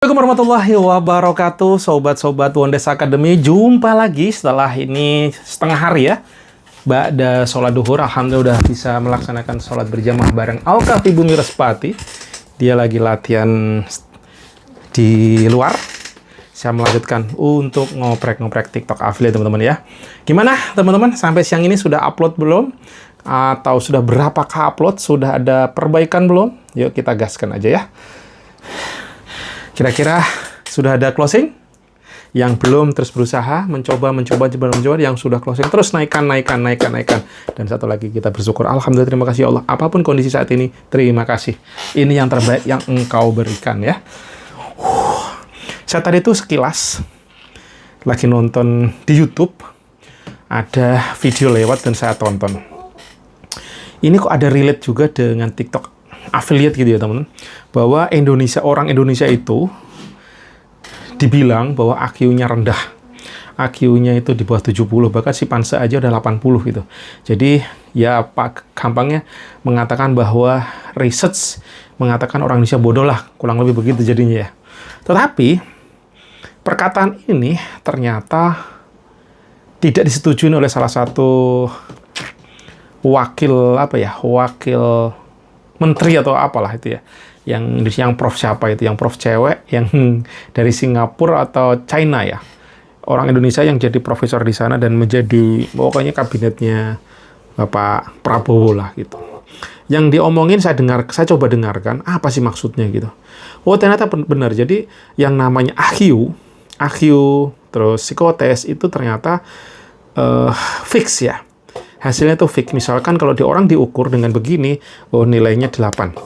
Assalamualaikum warahmatullahi wabarakatuh, sobat-sobat Wondes Academy. Jumpa lagi setelah ini setengah hari ya. Ba'da sholat duhur, alhamdulillah udah bisa melaksanakan sholat berjamaah bareng Al-Khatib Mirspati. Dia lagi latihan di luar. Saya melanjutkan untuk ngoprek-ngoprek TikTok affiliate teman-teman ya. Gimana teman-teman? Sampai siang ini sudah upload belum? Atau sudah berapakah upload? Sudah ada perbaikan belum? Yuk kita gaskan aja ya. Kira-kira sudah ada closing? Yang belum terus berusaha, mencoba, yang sudah closing terus naikkan. Dan satu lagi kita bersyukur, alhamdulillah, terima kasih ya Allah. Apapun kondisi saat ini, terima kasih. Ini yang terbaik yang Engkau berikan ya. Saya tadi itu sekilas lagi nonton di YouTube, ada video lewat dan saya tonton. Ini kok ada relate juga dengan TikTok affiliate gitu ya teman-teman, bahwa orang Indonesia itu dibilang bahwa IQ-nya rendah, IQ-nya itu di bawah 70, bahkan si Panse aja udah 80 gitu. Jadi ya gampangnya mengatakan bahwa research mengatakan orang Indonesia bodoh lah, kurang lebih begitu jadinya ya. Tetapi perkataan ini ternyata tidak disetujui oleh salah satu wakil menteri atau apalah itu ya, yang prof siapa itu, yang prof cewek, yang dari Singapura atau China ya, orang Indonesia yang jadi profesor di sana dan menjadi pokoknya kabinetnya Bapak Prabowo lah gitu. Yang diomongin saya coba dengarkan apa sih maksudnya gitu. Oh ternyata benar, jadi yang namanya IQ terus psikotes itu ternyata fix ya. Hasilnya tuh fix. Misalkan kalau orang diukur dengan begini, oh nilainya 8.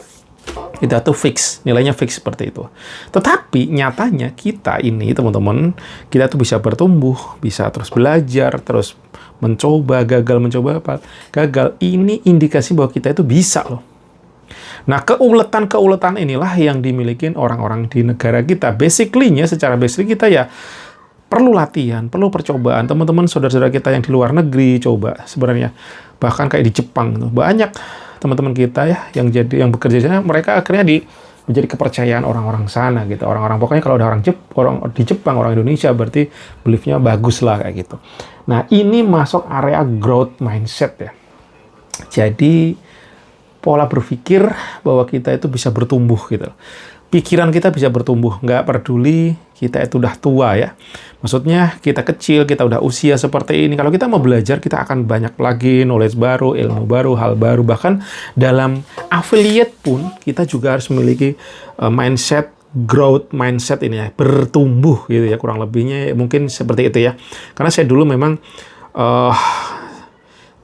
Itu tuh fix, nilainya fix seperti itu. Tetapi nyatanya kita ini teman-teman, kita tuh bisa bertumbuh, bisa terus belajar, terus mencoba, gagal. Ini indikasi bahwa kita itu bisa loh. Nah, keuletan inilah yang dimiliki orang-orang di negara kita. Secara basic kita ya perlu latihan, perlu percobaan. Teman-teman, saudara-saudara kita yang di luar negeri, coba sebenarnya. Bahkan kayak di Jepang, tuh, banyak teman-teman kita ya yang bekerja di sana, mereka akhirnya menjadi kepercayaan orang-orang sana gitu. Orang-orang pokoknya kalau ada orang di Jepang, orang Indonesia berarti beliefnya bagus lah kayak gitu. Nah, ini masuk area growth mindset ya. Jadi pola berpikir bahwa kita itu bisa bertumbuh gitu. Pikiran kita bisa bertumbuh, nggak peduli kita itu udah tua ya. Maksudnya kita kecil, kita udah usia seperti ini. Kalau kita mau belajar, kita akan banyak lagi knowledge baru, ilmu baru, hal baru. Bahkan dalam affiliate pun kita juga harus memiliki mindset, growth mindset ini ya, bertumbuh gitu ya, kurang lebihnya mungkin seperti itu ya. Karena saya dulu memang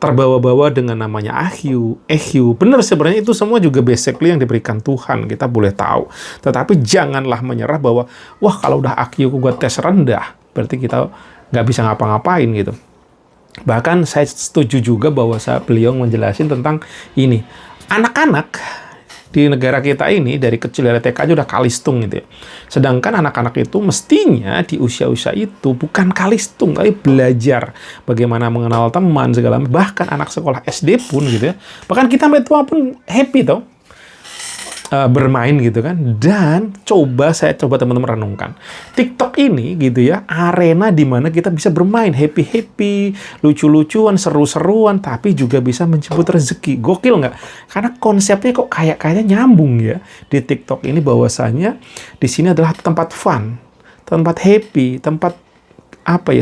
terbawa-bawa dengan namanya EQ. Benar sebenarnya itu semua juga basically yang diberikan Tuhan, kita boleh tahu. Tetapi janganlah menyerah bahwa, wah kalau udah EQ gue tes rendah, berarti kita nggak bisa ngapa-ngapain gitu. Bahkan saya setuju juga bahwa beliau menjelasin tentang ini. Anak-anak di negara kita ini dari kecil, dari TK aja udah kalistung gitu ya. Sedangkan anak-anak itu mestinya di usia-usia itu bukan kalistung, tapi belajar bagaimana mengenal teman segala macam. Bahkan anak sekolah SD pun gitu ya. Bahkan kita sampai tua pun happy tau bermain gitu kan. Dan saya coba teman-teman renungkan. TikTok ini gitu ya, arena di mana kita bisa bermain happy-happy, lucu-lucuan, seru-seruan, tapi juga bisa menjemput rezeki. Gokil nggak? Karena konsepnya kok kayaknya nyambung ya di TikTok ini, bahwasanya di sini adalah tempat fun, tempat happy, tempat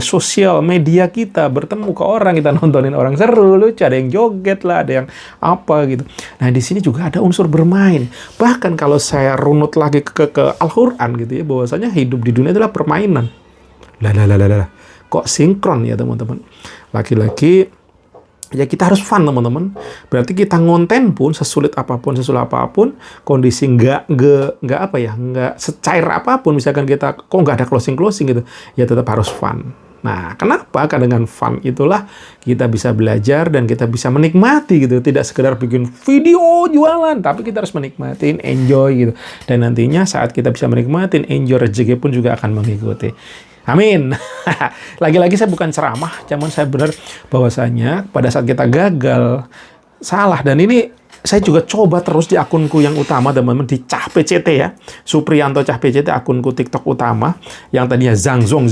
sosial media kita, bertemu ke orang, kita nontonin orang seru, lucu, ada yang joget lah, ada yang apa gitu. Nah, di sini juga ada unsur bermain. Bahkan kalau saya runut lagi ke Al-Qur'an gitu ya, bahwasanya hidup di dunia adalah permainan. Kok sinkron ya, teman-teman? Laki-laki ya kita harus fun, teman-teman. Berarti kita ngonten pun sesulit apapun, kondisi nggak secair apapun, misalkan kita kok nggak ada closing gitu, ya tetap harus fun. Nah, kenapa? Karena dengan fun itulah kita bisa belajar dan kita bisa menikmati gitu. Tidak sekedar bikin video jualan, tapi kita harus menikmatin, enjoy gitu. Dan nantinya saat kita bisa menikmatin, enjoy, rezeki pun juga akan mengikuti. Amin. Lagi-lagi saya bukan ceramah, cuman saya benar bahwasanya pada saat kita gagal, salah, dan ini saya juga coba terus di akunku yang utama, teman-teman, di Cah PCT ya, Supriyanto Cah PCT, akunku TikTok utama, yang tadinya zang zong,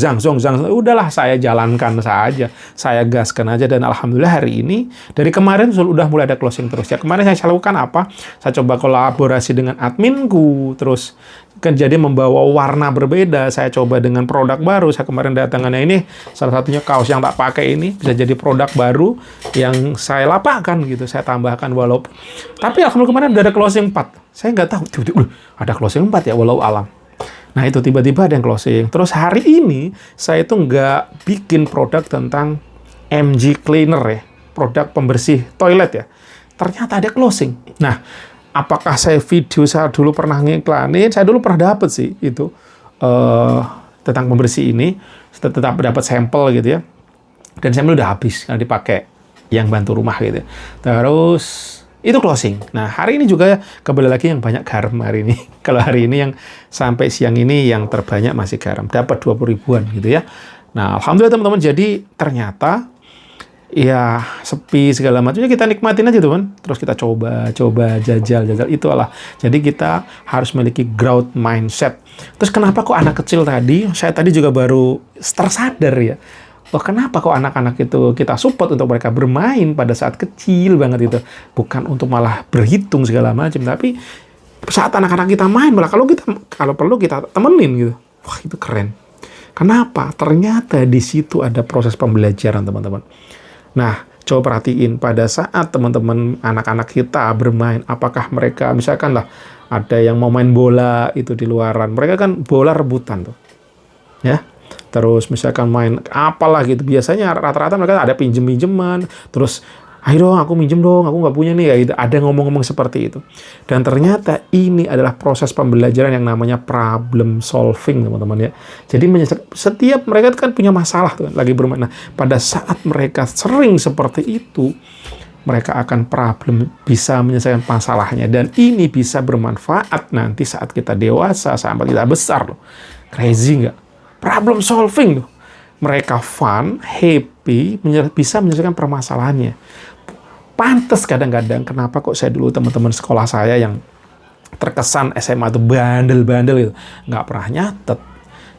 udahlah saya jalankan saja, saya gaskan aja, dan alhamdulillah hari ini, dari kemarin udah mulai ada closing terus ya. Kemarin saya lakukan apa? Saya coba kolaborasi dengan adminku, terus kan jadi membawa warna berbeda. Saya coba dengan produk baru. Saya kemarin datangannya ini, salah satunya kaos yang tak pakai ini bisa jadi produk baru yang saya lapakkan gitu. Saya tambahkan walaupun. Tapi alhamdulillah kemarin udah ada closing 4. Saya nggak tahu, tiba-tiba ada closing 4 ya, walau alam. Nah itu tiba-tiba ada yang closing. Terus hari ini saya itu nggak bikin produk tentang MG Cleaner ya, produk pembersih toilet ya. Ternyata ada closing. Nah, apakah saya dulu pernah ngiklanin? Saya dulu pernah dapat sih itu tentang pembersih ini, tetap dapat sampel gitu ya. Dan sampel udah habis karena dipakai yang bantu rumah gitu. Terus itu closing. Nah hari ini juga kembali lagi yang banyak garam hari ini. Kalau hari ini yang sampai siang ini yang terbanyak masih garam, dapat 20 ribuan gitu ya. Nah alhamdulillah teman-teman, jadi ternyata ya sepi segala macamnya kita nikmatin aja teman. Terus kita coba jajal itulah. Jadi kita harus memiliki growth mindset. Terus kenapa kok anak kecil tadi, saya tadi juga baru tersadar ya, oh kenapa kok anak-anak itu kita support untuk mereka bermain pada saat kecil banget itu, bukan untuk malah berhitung segala macam, tapi saat anak-anak kita main malah kalau perlu kita temenin gitu. Wah itu keren. Kenapa? Ternyata di situ ada proses pembelajaran teman-teman. Nah, coba perhatiin pada saat teman-teman anak-anak kita bermain, apakah mereka misalkan lah ada yang mau main bola itu di luaran, mereka kan bola rebutan tuh, ya. Terus misalkan main apalah gitu, biasanya rata-rata mereka ada pinjem-pinjeman, terus ayo dong aku minjem dong, aku nggak punya nih, ya gitu. Ada ngomong-ngomong seperti itu. Dan ternyata ini adalah proses pembelajaran yang namanya problem solving teman-teman ya. Jadi setiap mereka kan punya masalah tuh lagi bermain. Nah pada saat mereka sering seperti itu, mereka akan bisa menyelesaikan masalahnya, dan ini bisa bermanfaat nanti saat kita dewasa sampai kita besar loh. Crazy nggak? Problem solving loh. Mereka fun, happy, bisa menyelesaikan permasalahannya. Pantes kadang-kadang kenapa kok saya dulu teman-teman sekolah saya yang terkesan SMA itu bandel-bandel gitu, nggak pernah nyatet,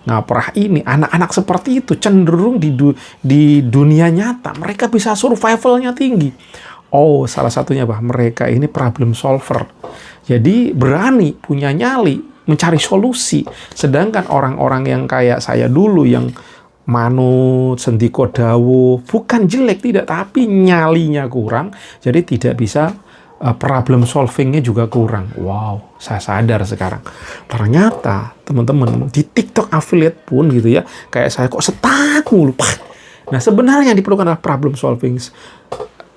nggak pernah ini. Anak-anak seperti itu cenderung di dunia nyata mereka bisa survivalnya tinggi. Oh, salah satunya mereka ini problem solver. Jadi berani, punya nyali, mencari solusi. Sedangkan orang-orang yang kayak saya dulu yang manut, sendiko dawuh, bukan jelek tidak, tapi nyalinya kurang, jadi tidak bisa problem solvingnya juga kurang. Wow, saya sadar sekarang. Ternyata teman-teman di TikTok affiliate pun gitu ya, kayak saya kok stuck mulu. Nah sebenarnya yang diperlukan adalah problem solving.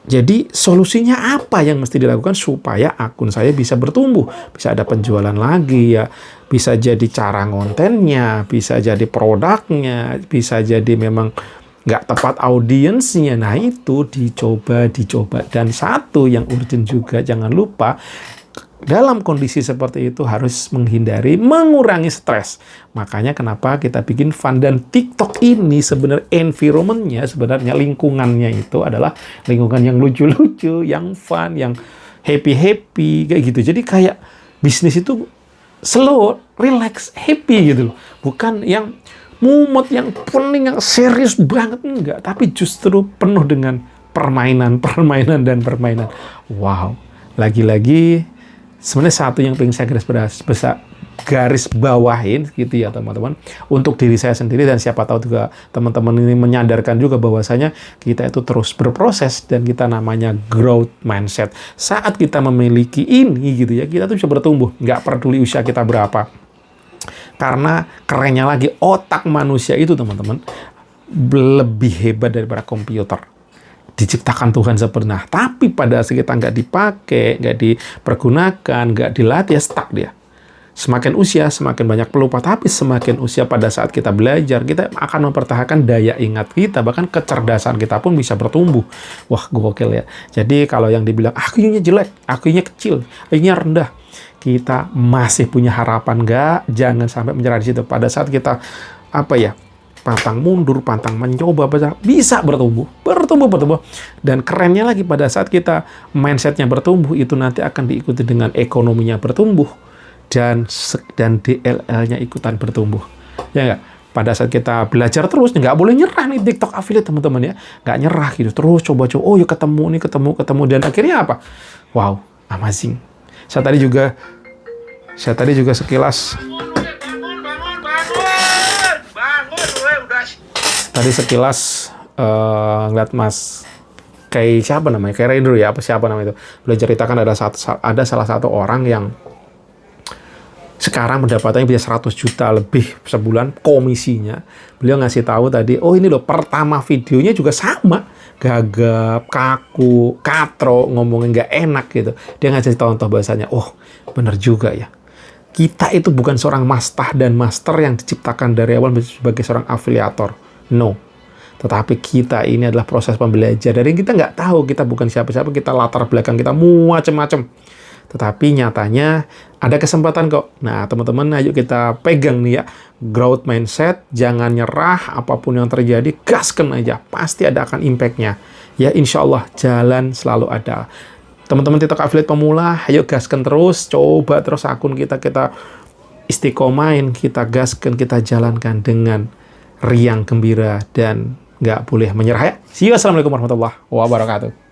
Jadi solusinya apa yang mesti dilakukan supaya akun saya bisa bertumbuh, bisa ada penjualan lagi ya, bisa jadi cara ngontennya, bisa jadi produknya, bisa jadi memang nggak tepat audiensnya. Nah itu dicoba. Dan satu yang urgent juga, jangan lupa dalam kondisi seperti itu harus mengurangi stres. Makanya kenapa kita bikin fun, dan TikTok ini sebenarnya environment-nya, sebenarnya lingkungannya itu adalah lingkungan yang lucu-lucu, yang fun, yang happy-happy kayak gitu. Jadi kayak bisnis itu slow, relax, happy gitu loh. Bukan yang mumet, yang pening, yang serius banget, enggak, tapi justru penuh dengan permainan. Wow. Lagi-lagi sebenarnya satu yang pengen saya garis bawahin gitu ya teman-teman, untuk diri saya sendiri, dan siapa tahu juga teman-teman ini menyadarkan juga bahwasanya kita itu terus berproses, dan kita namanya growth mindset. Saat kita memiliki ini gitu ya, kita tuh bisa bertumbuh, nggak peduli usia kita berapa. Karena kerennya lagi, otak manusia itu teman-teman lebih hebat daripada komputer. Diciptakan Tuhan sebenarnya, tapi pada saat kita nggak dipakai, nggak dipergunakan, nggak dilatih, stuck dia. Semakin usia, semakin banyak pelupa, tapi semakin usia pada saat kita belajar, kita akan mempertahankan daya ingat kita, bahkan kecerdasan kita pun bisa bertumbuh. Wah, gokil ya. Jadi kalau yang dibilang, IQ-nya jelek, IQ-nya kecil, IQ-nya rendah, kita masih punya harapan nggak? Jangan sampai menyerah di situ. Pada saat kita, pantang mundur, pantang mencoba, bisa bertumbuh. Dan kerennya lagi pada saat kita mindsetnya bertumbuh, itu nanti akan diikuti dengan ekonominya bertumbuh, dan DLL-nya ikutan bertumbuh. Ya nggak? Pada saat kita belajar terus, nggak boleh nyerah nih TikTok affiliate teman-teman ya. Nggak nyerah gitu, terus coba-coba, oh yuk ketemu, dan akhirnya apa? Wow, amazing. Saya tadi juga sekilas ngeliat Mas kayak siapa namanya, kayak Rainer ya, apa siapa namanya itu, belajar ceritakan ada salah satu orang yang sekarang pendapatannya bisa 100 juta lebih sebulan komisinya. Beliau ngasih tahu tadi, oh ini loh, pertama videonya juga sama, gagap, kaku, katro, ngomongnya nggak enak gitu. Dia ngasih contoh bahasanya, oh bener juga ya. Kita itu bukan seorang master yang diciptakan dari awal sebagai seorang afiliator. No. Tetapi kita ini adalah proses pembelajar. Dari kita nggak tahu, kita bukan siapa-siapa, kita latar belakang kita macam-macam. Tetapi nyatanya ada kesempatan kok. Nah, teman-teman, ayo kita pegang nih ya, growth mindset, jangan nyerah, apapun yang terjadi, gaskan aja. Pasti ada akan impact-nya. Ya, insya Allah, jalan selalu ada. Teman-teman TikTok affiliate pemula, ayo gaskan terus, coba terus akun kita istiqomahin, kita gaskan, kita jalankan dengan riang gembira, dan nggak boleh menyerah ya. See you, assalamualaikum warahmatullahi wabarakatuh.